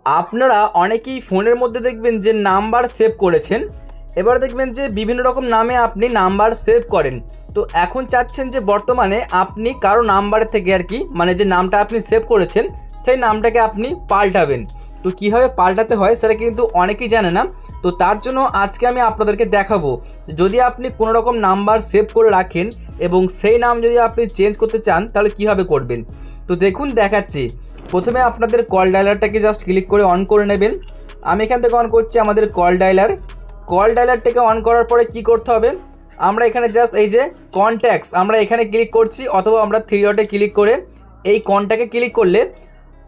আপনারা অনেকেই ফোনের মধ্যে দেখবেন যে নাম্বার সেভ করেছেন, এবার দেখবেন যে বিভিন্ন রকম নামে আপনি নাম্বার সেভ করেন। তো এখন চাচ্ছেন যে বর্তমানে আপনি কারো নাম্বারের থেকে আর কি, মানে যে নামটা আপনি সেভ করেছেন সেই নামটাকে আপনি পাল্টাবেন। তো কীভাবে পাল্টাতে হয় সেটা কিন্তু অনেকেই জানে না। তো তার জন্য আজকে আমি আপনাদেরকে দেখাবো, যদি আপনি কোনো রকম নাম্বার সেভ করে রাখেন এবং সেই নাম যদি আপনি চেঞ্জ করতে চান তাহলে কীভাবে করবেন। তো দেখুন দেখাচ্ছি। প্রথমে আপনাদের কল ডায়ালারটাকে জাস্ট ক্লিক করে অন করে নেবেন। আমি এখান থেকে অন করছি আমাদের কল ডায়ালারটাকে অন করার পরে কি করতে হবে, আমরা এখানে জাস্ট এই যে কন্ট্যাক্টস আমরা এখানে ক্লিক করছি, অথবা আমরা থ্রি ডটে ক্লিক করে এই কন্ট্যাক্টে ক্লিক করলে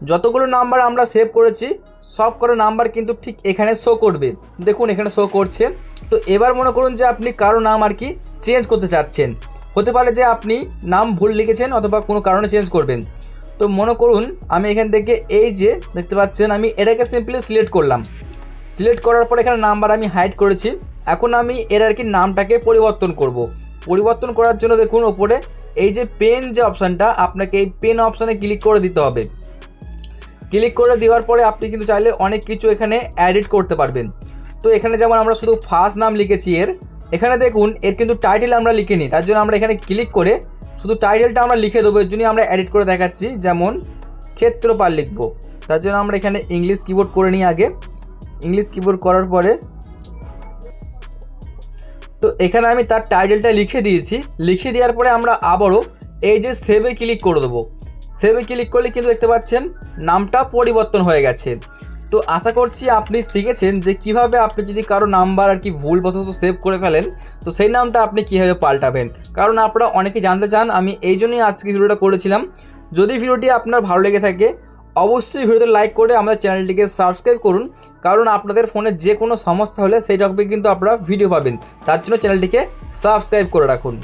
যতগুলো নাম্বার আমরা সেভ করেছি সব কটা নাম্বার কিন্তু ঠিক এখানে শো করবে। দেখুন এখানে শো করছে। তো এবার মনে করুন যে আপনি কারো নাম আর কি চেঞ্জ করতে চাচ্ছেন, হতে পারে যে আপনি নাম ভুল লিখেছেন অথবা কোনো কারণে চেঞ্জ করবেন। তো মনে করুন আমি এখান থেকে এই যে দেখতে পাচ্ছেন আমি এটাকে সিম্পলি সিলেক্ট করলাম। সিলেক্ট করার পর এখানে নাম্বার আমি হাইড করেছি। এখন আমি এর আর কি নামটাকে পরিবর্তন করব। পরিবর্তন করার জন্য দেখুন ওপরে এই যে পেন যে অপশানটা, আপনাকে এই পেন অপশানে ক্লিক করে দিতে হবে। ক্লিক করে দেওয়ার পরে আপনি কিন্তু চাইলে অনেক কিছু এখানে এডিট করতে পারবেন। তো এখানে যেমন আমরা শুধু ফার্স্ট নাম লিখেছি এখানে দেখুন এর কিন্তু টাইটেল আমরা লিখিনি, তার জন্য আমরা এখানে ক্লিক করে শুধু টাইটেলটা আমরা লিখে দেবো। এর জন্যই আমরা এডিট করে দেখাচ্ছি, যেমন ক্ষেত্রপাল লিখবো। তার জন্য আমরা এখানে ইংলিশ কিবোর্ড করে নিই আগে। ইংলিশ কিবোর্ড করার পরে তো এখানে আমি তার টাইটেলটা লিখে দিয়েছি। লিখে দেওয়ার পরে আমরা আবারও এই যে সেভে ক্লিক করে দেবো। সেভে ক্লিক করলে কিন্তু দেখতে পাচ্ছেন নামটা পরিবর্তন হয়ে গেছে। তো আশা করছি আপনি শিখেছেন যে কিভাবে আপনি যদি কারো নাম্বার আর কি ভুলবশত সেভ করে ফেলেন তো সেই নামটা আপনি কীভাবে পাল্টাবেন। কারণ আপনারা অনেকে জানতে চান, আমি এই জন্যই আজকে ভিডিওটা করেছিলাম। যদি ভিডিওটি আপনার ভালো লেগে থাকে অবশ্যই ভিডিওতে লাইক করে আমাদের চ্যানেলটিকে সাবস্ক্রাইব করুন, কারণ আপনাদের ফোনে যে কোনো সমস্যা হলে সেই টপিকে কিন্তু আপনারা ভিডিও পাবেন। তার জন্য চ্যানেলটিকে সাবস্ক্রাইব করে রাখুন।